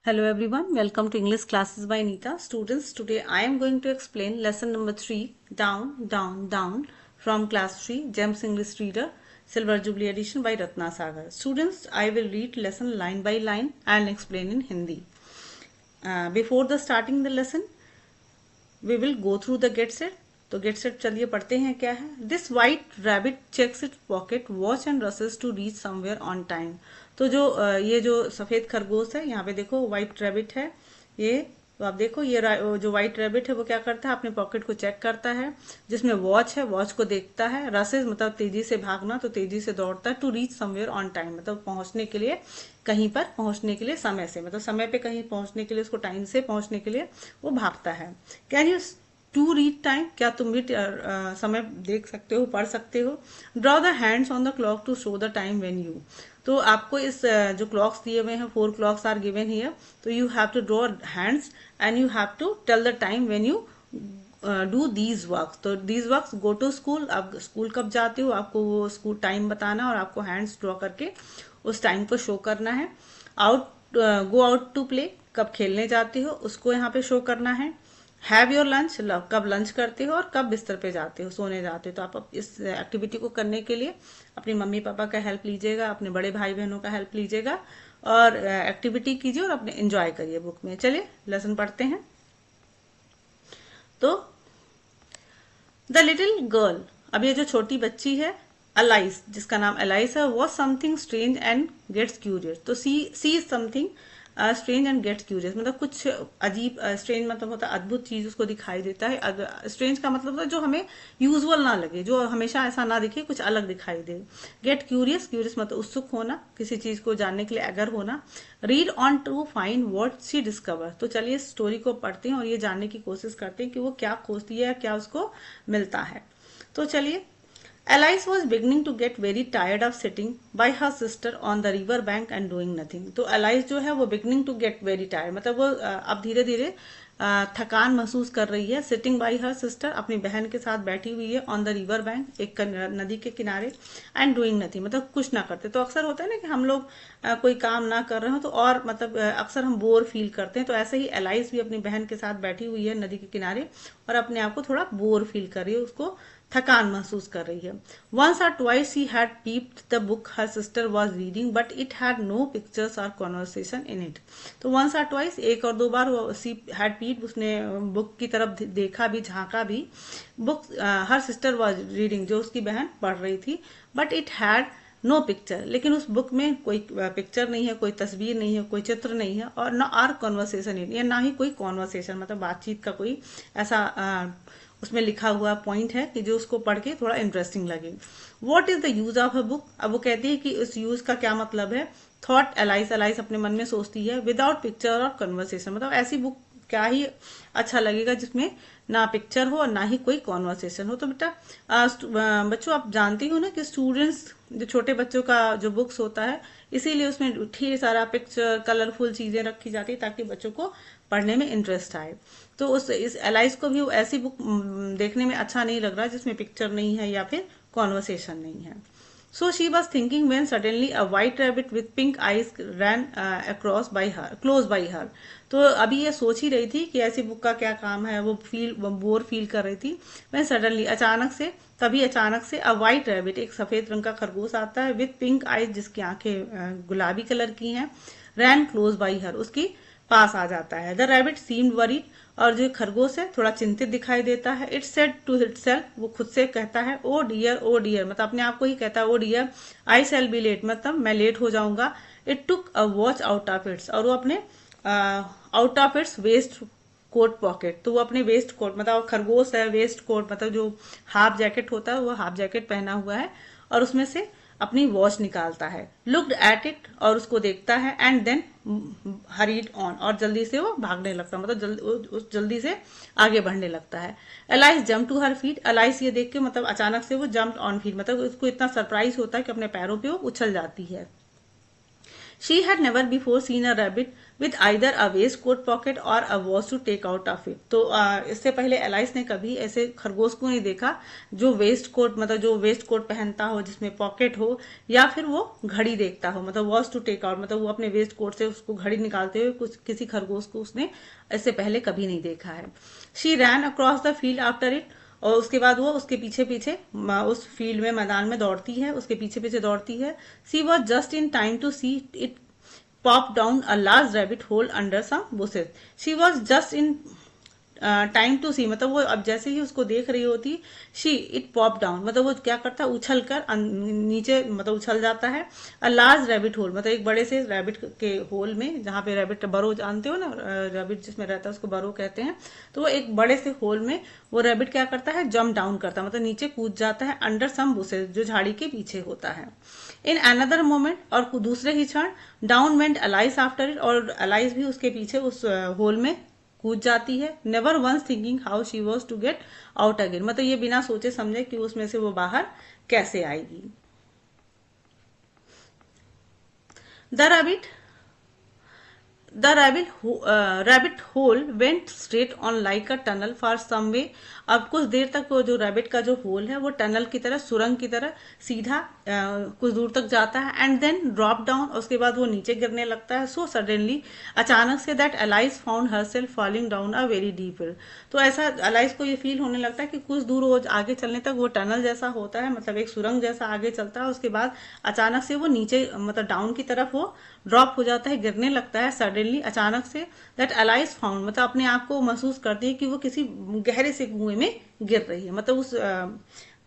Hello everyone, welcome to English classes by Neeta. Students, today I am going to explain lesson number 3, Down, Down, Down from class 3, Gems English Reader, Silver Jubilee edition by Ratna Sagar. Students, I will read lesson line by line and explain in Hindi. Before the starting the lesson, we will go through the get set. तो get set चलिए पढ़ते हैं क्या है. This white rabbit checks it pocket watch and races to reach somewhere on time. तो जो ये जो सफेद खरगोश है, यहाँ पे देखो व्हाइट रैबिट है ये. तो आप देखो ये जो व्हाइट रैबिट है वो क्या करता है, अपने पॉकेट को चेक करता है, जिसमें वॉच है, वॉच को देखता है. रसेस मतलब तेजी से भागना, तो तेजी से दौड़ता है. To reach somewhere on time मतलब पहुंचने के लिए, कहीं पर पहुंचने के लिए, समय से, मतलब समय पे कहीं पहुंचने के लिए, उसको टाइम से पहुंचने के लिए वो भागता है. Can you to read time, क्या तुम भी समय देख सकते हो, पढ़ सकते हो. Draw the hands on the clock to show the time when you. तो आपको इस जो क्लॉक्स दिए हुए हैं, 4 क्लॉक्स आर गिवन हियर, तो you have to draw hands and you have to tell the time when you do these works. तो these works, go to school, आप स्कूल कब जाते हो, आपको वो स्कूल टाइम बताना और आपको हैंड्स ड्रॉ करके उस टाइम को शो करना है. Out, go out to play, कब खेलने जाते हो उसको यहाँ पे शो करना है. हैव योर लंच, कब लंच करते हो और कब बिस्तर पे जाते हो, सोने जाते हो. तो आप इस एक्टिविटी को करने के लिए अपनी मम्मी पापा का हेल्प लीजिएगा, अपने बड़े भाई बहनों का हेल्प लीजिएगा और एक्टिविटी कीजिए और अपने एंजॉय करिए बुक में. चलिए लेसन पढ़ते हैं. तो द लिटिल गर्ल, अब ये जो छोटी बच्ची है अलाइस, जिसका नाम अलाइस है, was something strange and gets curious. तो she is something strange and gets curious, मतलब कुछ अजीब. स्ट्रेंज मतलब होता है अद्भुत चीज उसको दिखाई देता है. स्ट्रेंज का मतलब होता है जो हमें यूजुअल ना लगे, जो हमेशा ऐसा ना दिखे, कुछ अलग दिखाई दे. गेट क्यूरियस, क्यूरियस मतलब उत्सुक होना, किसी चीज को जानने के लिए अगर होना. Read on to find what she discover. तो चलिए स्टोरी को पढ़ते हैं और ये जानने की कोशिश करते हैं कि वो क्या खोजती है, क्या उसको मिलता है. तो चलिए. Alice was beginning to get very tired of sitting by her sister on the river bank and doing nothing. तो Alice जो है वो beginning to get very tired, मतलब वो अब धीरे धीरे थकान महसूस कर रही है. सिटिंग बाई हर सिस्टर, अपनी बहन के साथ बैठी हुई है. ऑन द रिवर बैंक, एक नदी के किनारे. एंड डूइंग नथिंग मतलब कुछ ना करते. तो अक्सर होता है ना कि हम लोग कोई काम ना कर रहे हो तो और मतलब अक्सर हम बोर फील करते हैं. तो ऐसे ही एलाइस भी अपनी बहन के साथ बैठी हुई है नदी के किनारे और अपने आप को थोड़ा बोर फील कर रही है, उसको थकान महसूस कर रही है. Once or twice she had peeped the book her sister was reading but it had no pictures or conversation in it. तो वंस और ट्वाइस, एक और दो बार, वो शी हैड पीप्ड, उसने बुक की तरफ देखा भी, झांका भी. Book her sister was reading, जो उसकी बहन पढ़ रही थी. But it had no picture, लेकिन उस बुक में कोई पिक्चर नहीं है, कोई तस्वीर नहीं है, कोई चित्र नहीं है. और न आर कॉन्वर्सेशन, या ना ही कोई कॉन्वर्सेशन मतलब बातचीत का कोई ऐसा उसमें लिखा हुआ पॉइंट है कि जो उसको पढ़ के थोड़ा इंटरेस्टिंग लगे. What is the use of a book. अब वो कहती है कि उस यूज का क्या मतलब है. थॉट एलाइस अपने मन में सोचती है. विदाउट पिक्चर और कन्वर्सेशन, मतलब ऐसी बुक क्या ही अच्छा लगेगा जिसमें ना पिक्चर हो और ना ही कोई कॉन्वर्सेशन हो. तो बेटा बच्चों, आप जानती हो ना कि स्टूडेंट्स, जो छोटे बच्चों का जो बुक्स होता है, इसीलिए उसमें ढेर सारा पिक्चर, कलरफुल चीजें रखी जाती है ताकि बच्चों को पढ़ने में इंटरेस्ट आए. तो इस एलाइस को भी ऐसी बुक देखने में अच्छा नहीं लग रहा जिसमें पिक्चर नहीं है या फिर कॉन्वर्सेशन नहीं है. So she was thinking when suddenly a white rabbit with pink eyes ran close by her. तो अभी ये सोच ही रही थी कि ऐसी बुक का क्या काम है, वो बोर फील कर रही थी. when suddenly, अचानक से a white rabbit, एक सफेद रंग का खरगोश आता है. with pink eyes, जिसकी आंखें गुलाबी कलर की हैं. ran close by her, उसकी पास आ जाता है. द रैबिट सीम्ड वरीड, और जो खरगोश है थोड़ा चिंतित दिखाई देता है. इट सेड टू इटसेल्फ, वो खुद से कहता है. ओ डियर मतलब अपने आप को ही कहता है. Oh dear, I shall be late, मतलब मैं लेट हो जाऊंगा. It took a watch out of its, और वो अपने out of its waistcoat pocket, तो वो अपने वेस्ट कोट, मतलब खरगोश है, वेस्ट कोट मतलब जो हाफ जैकेट होता है, वो हाफ जैकेट पहना हुआ है और उसमें से अपनी वॉच निकालता है. लुक्ड एट इट, और उसको देखता है. एंड देन हरीड ऑन, और जल्दी से वो भागने लगता है, मतलब जल्दी से आगे बढ़ने लगता है. Alice jump to her feet, Alice ये देख के मतलब अचानक से वो जम्प ऑन फीट, मतलब उसको इतना सरप्राइज होता है कि अपने पैरों पे वो उछल जाती है. She had never before seen a rabbit with either a waistcoat pocket or a was to take out of it. तो इससे पहले एलाइस ने कभी ऐसे खरगोश को नहीं देखा जो वेस्ट कोट मतलब जो वेस्ट कोट पहनता हो जिसमें पॉकेट हो या फिर वो घड़ी देखता हो मतलब वॉज टू टेक आउट मतलब वो अपने वेस्ट कोट से उसको घड़ी निकालते हुए कुछ किसी खरगोश को उसने इससे पहले कभी नहीं देखा है. She rain across the field after it और उसके बाद वो उसके पीछे पीछे उस फील्ड में मैदान में दौड़ती है उसके पीछे पीछे दौड़ती है. She was just in time to see it pop down a large rabbit hole under some bushes. She was just in time to see मतलब वो अब जैसे ही उसको देख रही होती शी इट पॉप डाउन मतलब वो क्या करता है उछल कर नीचे मतलब उछल जाता है. अ लार्ज रैबिट होल मतलब एक बड़े से रैबिट के होल में जहाँ पे रैबिट बरो जानते हो ना रैबिट जिसमें रहता है उसको बरो कहते हैं. तो वो एक बड़े से होल में वो रैबिट क्या करता है जंप डाउन करता है मतलब नीचे कूद जाता है अंडर सम बुशेस जो झाड़ी के पीछे होता है. इन अनदर मोमेंट और दूसरे ही क्षण down went Alice after it और अलाइस भी उसके पीछे उस होल में कूद जाती है. Never once thinking how she was to get out again मतलब ये बिना सोचे समझे कि उसमें से वो बाहर कैसे आएगी. The rabbit hole went straight on like a tunnel for some way. अब कुछ देर तक वो जो रैबिट का जो होल है वो टनल की तरह सुरंग की तरह सीधा कुछ दूर तक जाता है एंड देन ड्रॉप डाउन और उसके बाद वो नीचे गिरने लगता है. सो सडनली अचानक से that Alice found herself falling down a very deep hill. तो ऐसा अलाइस को ये फील होने लगता है कि कुछ दूर वो आगे चलने तक वो टनल जैसा होता है मतलब एक सुरंग जैसा आगे चलता है उसके बाद अचानक से वो नीचे मतलब डाउन की तरफ वो ड्रॉप हो जाता है गिरने लगता है. सडनली अचानक से दैट अलाइस फाउंड मतलब अपने आप को महसूस करती है कि वो किसी गहरे से कुएं में गिर रही है मतलब उस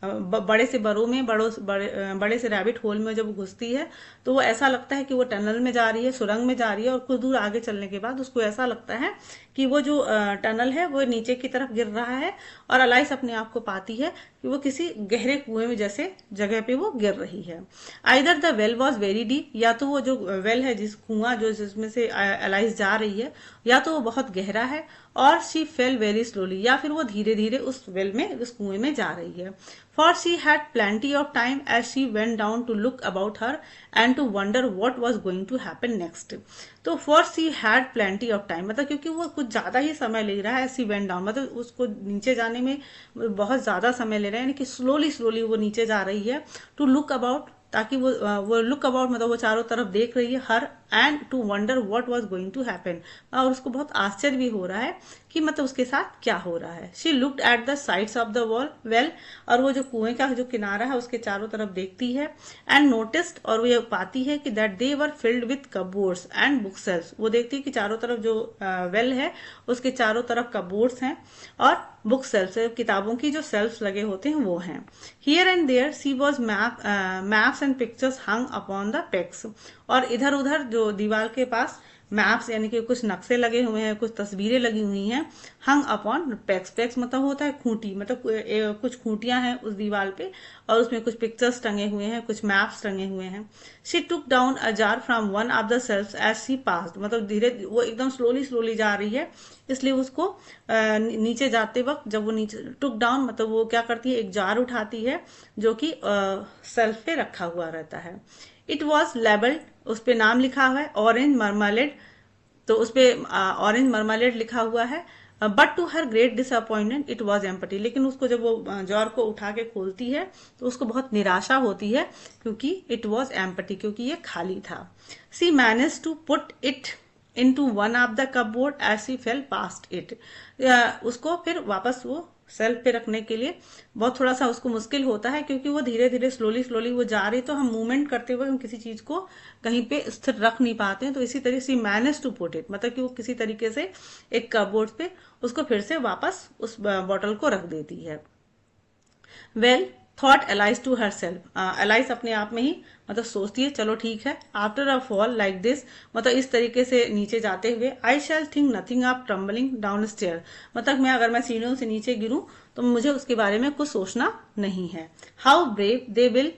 बड़े से बरो में बड़े से रैबिट होल में जब घुसती है तो वो ऐसा लगता है कि वो टनल में जा रही है सुरंग में जा रही है और कुछ दूर आगे चलने के बाद उसको ऐसा लगता है कि वो जो टनल है वो नीचे की तरफ गिर रहा है और अलाइस अपने आप को पाती है कि वो किसी गहरे कुएं में जैसे जगह पे वो गिर रही है. Either the well was very deep या तो वो जो वेल है जिस कुआं जो जिसमें से अलाइस जा रही है या तो वो बहुत गहरा है और शी फेल वेरी स्लोली या फिर वो धीरे धीरे उस वेल में उस कुएं में जा रही है. For she had plenty of time as she went down to look about her and to wonder what was going to happen next. तो for she had plenty of time मतलब क्योंकि वो कुछ ज्यादा ही समय ले रहा है as she went down मतलब उसको नीचे जाने में बहुत ज्यादा समय ले रहा है यानी कि स्लोली वो नीचे जा रही है टू लुक अबाउट ताकि वो लुक अबाउट मतलब वो चारों तरफ देख रही है her end to wonder what was going to happen और उसको बहुत आश्चर्य भी हो रहा है कि मतलब उसके साथ क्या हो रहा है. She looked at the sides of the wall well और वो जो कुएं का जो किनारा है उसके चारों तरफ देखती है एंड नोटिस्ड और वो ये पाती है कि that they were filled with cupboards and book shelves. वो देखती है कि चारों तरफ जो वेल है उसके चारों तरफ कबोर्ड्स हैं और बुक सेल्फ किताबों की जो सेल्फ लगे होते हैं वो हैं. Here and there she was maps and pictures hung upon the pegs और इधर उधर जो दीवार के पास मैप्स यानी कि कुछ नक्शे लगे हुए हैं कुछ तस्वीरें लगी हुई हैं. हंग अपॉन पेक्स पेक्स मतलब होता है खूंटी मतलब कुछ खूंटियां हैं उस दीवार पे और उसमें कुछ पिक्चर्स टंगे हुए हैं कुछ मैप्स टंगे हुए हैं. She took down a jar from one of the shelf as she passed मतलब धीरे वो एकदम स्लोली जा रही है इसलिए उसको नीचे जाते वक्त जब वो नीचे टुक डाउन मतलब वो क्या करती है एक जार उठाती है जो कि सेल्फ पे रखा हुआ रहता है. इट वॉज लेबल्ड उस पे नाम लिखा हुआ है ऑरेंज मरमालेड तो उस पे ऑरेंज मरमालेड लिखा हुआ है. But to her great disappointment it was empty लेकिन उसको जब वो जार को उठा के खोलती है तो उसको बहुत निराशा होती है क्योंकि इट वॉज एम्पटी क्योंकि ये खाली था. She manage to put it into one of the cupboard as she fell past it. उसको फिर वापस वो सेल्फ पे रखने के लिए बहुत थोड़ा सा उसको मुश्किल होता है क्योंकि वो धीरे धीरे स्लोली वो जा रही तो हम मूवमेंट करते हुए हम किसी चीज को कहीं पे स्थिर रख नहीं पाते हैं. तो इसी तरह से मैनेज टू पुट इट मतलब कि वो किसी तरीके से एक कपबोर्ड पे उसको फिर से वापस उस बॉटल को रख देती है. Well thought Alice to herself Alice अपने आप में ही मतलब सोचती है चलो ठीक है after a fall like this मतलब इस तरीके से नीचे जाते हुए I shall think nothing of tumbling down stair मतलब अगर मैं सीढ़ियों से नीचे गिरूं तो मुझे उसके बारे में कुछ सोचना नहीं है. How brave they will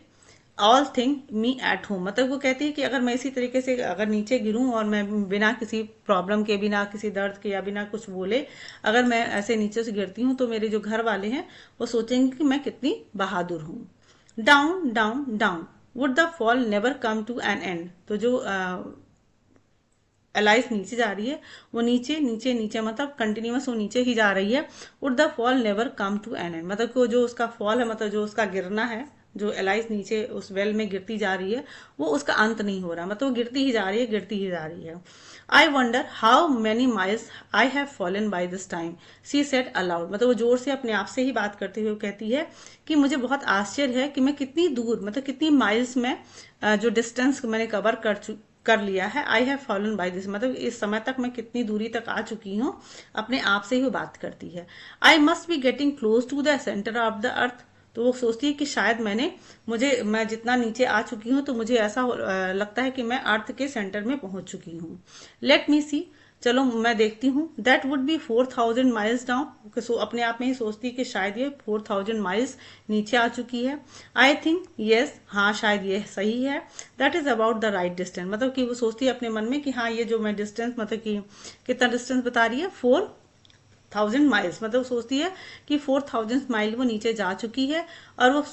all think me at home मतलब वो कहती है कि अगर मैं इसी तरीके से अगर नीचे गिरूं और मैं बिना किसी प्रॉब्लम के बिना किसी दर्द के या बिना कुछ बोले अगर मैं ऐसे नीचे से गिरती हूं तो मेरे जो घर वाले हैं वो सोचेंगे कि मैं कितनी बहादुर हूं. Down down down would the fall never come to an end तो जो एलाइस नीचे जा रही है, वो नीचे नीचे नीचे मतलब कंटिन्यूअस वो नीचे ही जा रही है। Would the fall never come to an end, मतलब कि जो उसका फॉल है, मतलब जो उसका गिरना है, जो एलाइस नीचे उस वेल में गिरती जा रही है, वो उसका अंत नहीं हो रहा, मतलब वो गिरती ही जा रही है, गिरती ही जा रही है। I wonder how many miles I have fallen by this time, she said allowed, मतलब वो जोर से अपने आप से ही बात करते हुए कहती है कि मुझे बहुत आश्चर्य है कि मैं कितनी दूर, मतलब कितनी माइल्स में जो डिस्टेंस मैंने कवर कर लिया है। I have fallen by this, मतलब इस समय तक मैं कितनी दूरी तक आ चुकी हूँ, अपने आप से ही वो बात करती है। I must be getting close to the centre of the earth, तो वो सोचती है कि शायद मैं जितना नीचे आ चुकी हूँ, तो मुझे ऐसा लगता है कि मैं अर्थ के सेंटर में पहुंच चुकी हूँ। लेट मी सी, चलो मैं देखती हूँ। That would be 4000 miles down, so अपने आप में ही सोचती है कि शायद ये 4000 माइल्स नीचे आ चुकी है। आई थिंक यस, हाँ शायद ये सही है। That is about the right distance, मतलब कि वो सोचती है अपने मन में कि हाँ ये जो मैं डिस्टेंस, मतलब कि कितना डिस्टेंस बता रही है, 4000 माइल्स, मतलब सोचती है कि 4000 माइल वो नीचे जा चुकी है, और वो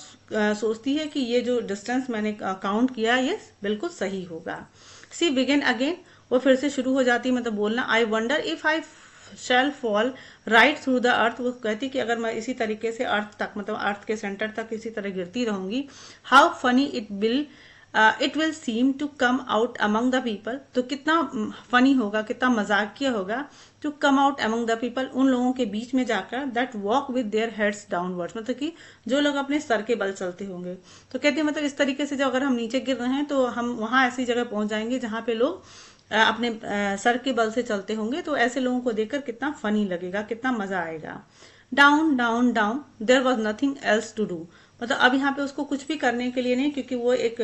सोचती है कि ये जो डिस्टेंस मैंने काउंट किया ये बिल्कुल सही होगा। सी बिगिन अगेन, वो फिर से शुरू हो जाती है, मतलब बोलना। I wonder if I shall fall right through the earth, वो कहती कि अगर मैं इसी तरीके से अर्थ तक, मतलब अर्थ के सेंटर तक इसी तरह गिरती रहूंगी, how funny it will seem to come out among the people, तो कितना फनी होगा, कितना मजाकिया होगा, to come out among the people, उन लोगों के बीच में जाकर, that walk with their heads downwards, मतलब कि जो लोग अपने सर के बल चलते होंगे। तो कहते हैं मतलब इस तरीके से जो अगर हम नीचे गिर रहे हैं, तो हम वहां ऐसी जगह पहुंच जाएंगे जहां पे लोग अपने सर के बल से चलते होंगे, तो ऐसे लोगों को देखकर कितना फनी लगेगा, कितना मजा आएगा। Down down down, there was nothing else to do, मतलब अब यहाँ पे उसको कुछ भी करने के लिए नहीं, क्योंकि वो एक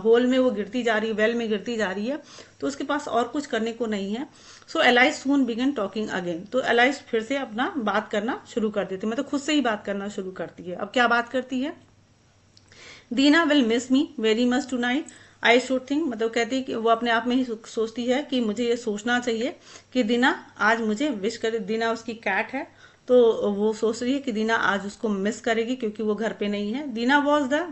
होल में वो गिरती जा रही है, वेल में गिरती जा रही है, तो उसके पास और कुछ करने को नहीं है। सो एलाइस सून बिगन टॉकिंग अगेन, तो एलाइस फिर से अपना बात करना शुरू कर देती है, मतलब खुद से ही बात करना शुरू करती है। अब क्या बात करती है? Dinah will miss me very much tonight, I should think, मतलब कहती है कि वो अपने आप में ही सोचती है कि मुझे ये सोचना चाहिए कि दीना आज मुझे विश करे। दीना उसकी कैट है, तो वो सोच रही है कि दीना आज उसको मिस करेगी क्योंकि वो घर पे नहीं है। Dinah was the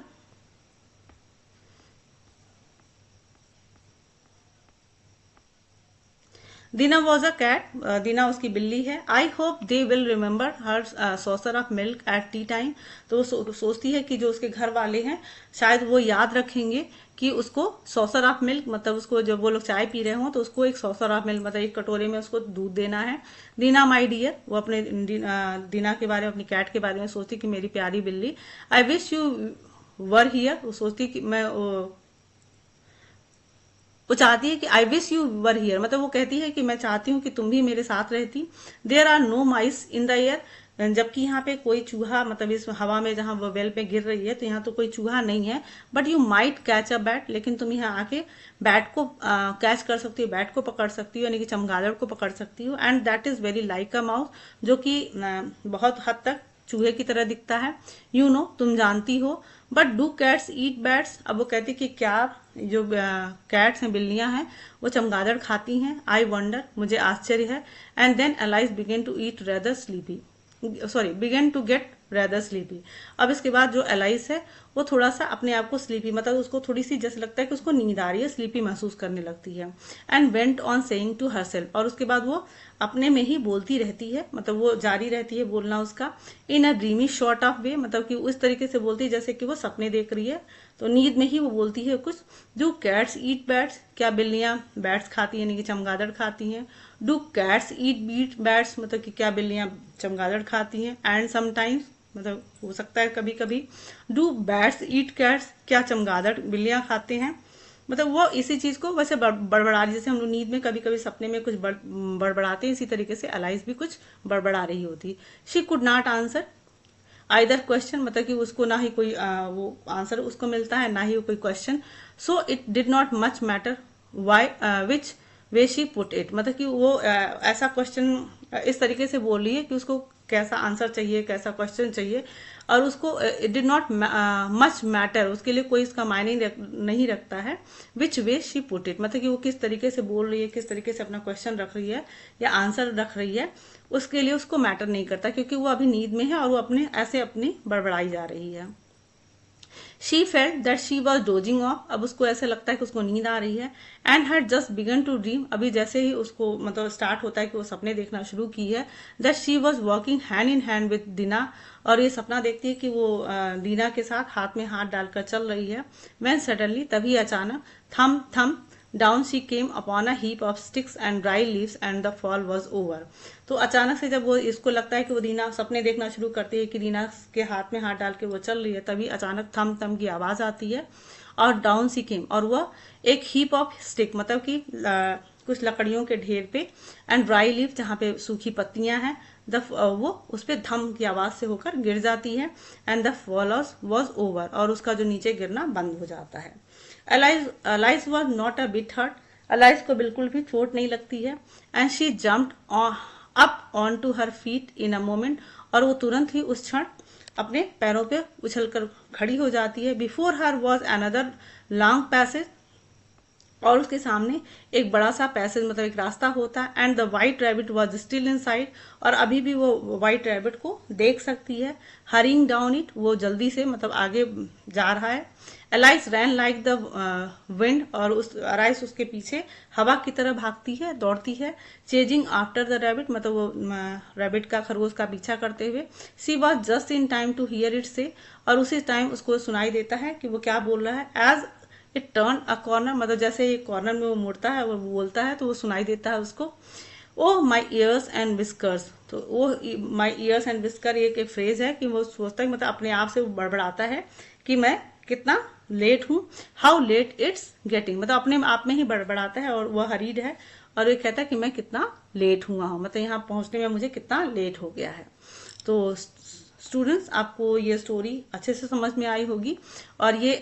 Dinah was a cat, Dinah उसकी बिल्ली है। I hope they will remember her saucer of milk at tea time, तो वो सोचती है कि जो उसके घर वाले हैं शायद वो याद रखेंगे कि उसको सॉसर ऑफ मिल्क, मतलब उसको जब वो लोग चाय पी रहे हों तो उसको एक सॉसर ऑफ मिल्क, मतलब एक कटोरे में उसको दूध देना है। दीना माई डियर, वो अपने दीना के बारे में, अपनी कैट के बारे में सोचती कि मेरी प्यारी बिल्ली। I wish you were here, वो सोचती कि वो चाहती है कि I wish you were here, मतलब वो कहती है कि मैं चाहती हूँ कि तुम भी मेरे साथ रहती। There are no mice in the air, जबकि यहाँ पे कोई चूहा, मतलब इस हवा में जहां वो वेल पे गिर रही है तो यहाँ तो कोई चूहा नहीं है। But you might catch a bat, लेकिन तुम यहाँ आके बैट को कैच कर सकती हो, बैट को पकड़ सकती हो, यानी कि चमगादड़ को पकड़ सकती हो। And that is very like a mouse, जो कि बहुत हद तक चूहे की तरह दिखता है। यू नो, तुम जानती हो। But do cats eat bats, अब वो कहती कि क्या जो कैट्स हैं, बिल्लियां हैं, वो चमगादड़ खाती हैं? आई वंडर, मुझे आश्चर्य है। And then Alice began to eat rather sleepy, began to get rather sleepy. अब इसके बाद जो एलाइस है वो थोड़ा सा अपने आप को स्लीपी, मतलब उसको थोड़ी सी जैसे लगता है कि उसको नींद आ रही है, स्लीपी महसूस करने लगती है। And went on saying to herself, और उसके बाद वो अपने में ही बोलती रहती है, मतलब वो जारी रहती है बोलना उसका। इन अ ड्रीमी शॉर्ट ऑफ वे, मतलब कि उस तरीके से बोलती है जैसे कि वो सपने देख रही है, तो नींद में ही वो बोलती है कुछ। डू कैट्स ईट बैट्स, क्या बिल्लियां बैट्स खाती हैं, यानी कि चमगादड़ खाती हैं? Do cats eat beat bats, मतलब कि क्या बिल्लियां चमगादड़ खाती हैं? एंड समटाइम्स, मतलब हो सकता है कभी कभी। डू बैट्स ईट कैट्स, क्या चमगादड़ बिल्लियां खाते हैं? मतलब वो इसी चीज को वैसे बड़बड़ा रही, जैसे हम लोग नींद में कभी कभी सपने में कुछ बड़बड़ाते हैं, इसी तरीके से एलाइस भी कुछ बड़बड़ा रही होती। She could not answer either question, मतलब कि उसको ना ही कोई वो आंसर उसको मिलता है, ना ही कोई question. So it did not much matter why which way she put it, मतलब कि वो ऐसा क्वेश्चन इस तरीके से बोल रही है कि उसको कैसा आंसर चाहिए, कैसा क्वेश्चन चाहिए, और उसको it did not much matter, उसके लिए कोई इसका मायने नहीं रखता है। विच वे शी पुट इट, मतलब कि वो किस तरीके से बोल रही है, किस तरीके से अपना क्वेश्चन रख रही है या आंसर रख रही है, उसके लिए उसको मैटर नहीं करता, क्योंकि वो अभी नींद में है और वो अपने ऐसे अपनी बड़बड़ाई जा रही है। She felt that she was dosing of, अब उसको ऐसे लगता है कि उसको नींद आ रही है, and had just begun to dream, अभी जैसे ही उसको मतलब स्टार्ट होता है कि वो सपने देखना शुरू की है, that she was walking hand in hand with Dinah, और ये सपना देखती है कि वो दीना के साथ हाथ में हाथ डालकर चल रही है। व्हेन सडनली, तभी अचानक, थम थम down she came upon a heap of sticks and dry leaves and the fall was over. तो अचानक से जब वो इसको लगता है कि वो दीना सपने देखना शुरू करती है कि दीना के हाथ में हाथ डाल के वो चल रही है, तभी अचानक थम थम की आवाज आती है और डाउन सी केम, और वह एक हीप ऑफ स्टिक मतलब कि कुछ लकड़ियों के ढेर पे, एंड ड्राई लीव जहाँ पे सूखी पत्तियां हैं, वो उस पे धम की आवाज से होकर गिर जाती है, and the fall was over, और उसका जो नीचे गिरना बंद हो जाता है। Alice was not a bit hurt, अलाइस को बिल्कुल भी चोट नहीं लगती है, and she jumped up on to her feet in a moment, और वो तुरंत ही उस क्षण अपने पैरों पे उछलकर खड़ी हो जाती है। Before her was another long passage, और उसके सामने एक बड़ा सा पैसेज मतलब एक रास्ता होता है, and the white rabbit was still in side, और अभी भी वो व्हाइट रैबिट को देख सकती है। हरिंग डाउन इट, वो जल्दी से मतलब आगे जा रहा है। Alice ran like the wind, और उस अलाइस उसके पीछे हवा की तरह भागती है, दौड़ती है। चेजिंग आफ्टर द रैबिट, मतलब वो रैबिट का खरगोश का पीछा करते हुए। She was just in time to hear it say, और उसी टाइम उसको सुनाई देता है कि वो क्या बोल रहा है। As it turn a corner, मतलब जैसे एक कॉर्नर में वो मुड़ता है, वो बोलता है, तो वो सुनाई देता है उसको, ओ माई ईयर्स एंड विस्कर्स। तो वो माई ईयर्स एंड विस्कर एक फ्रेज है कि वो सोचता है, मतलब अपने आप से वो बड़बड़ाता है कि मैं कितना लेट हूँ। हाउ लेट इट्स गेटिंग, मतलब अपने आप में ही बड़बड़ाता है, और वह हरीड है, और ये कहता है कि मैं कितना लेट हुआ हूँ, मतलब यहाँ पहुंचने में मुझे कितना लेट हो गया है। तो स्टूडेंट्स, आपको ये स्टोरी अच्छे से समझ में आई होगी, और ये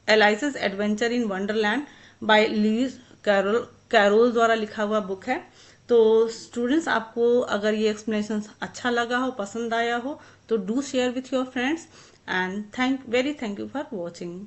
Alice's adventure in Wonderland by Lewis Carroll द्वारा लिखा हुआ बुक है। तो स्टूडेंट्स, आपको अगर ये एक्सप्लेनेशन अच्छा लगा हो, पसंद आया हो, तो do share with your friends, and thank you for watching.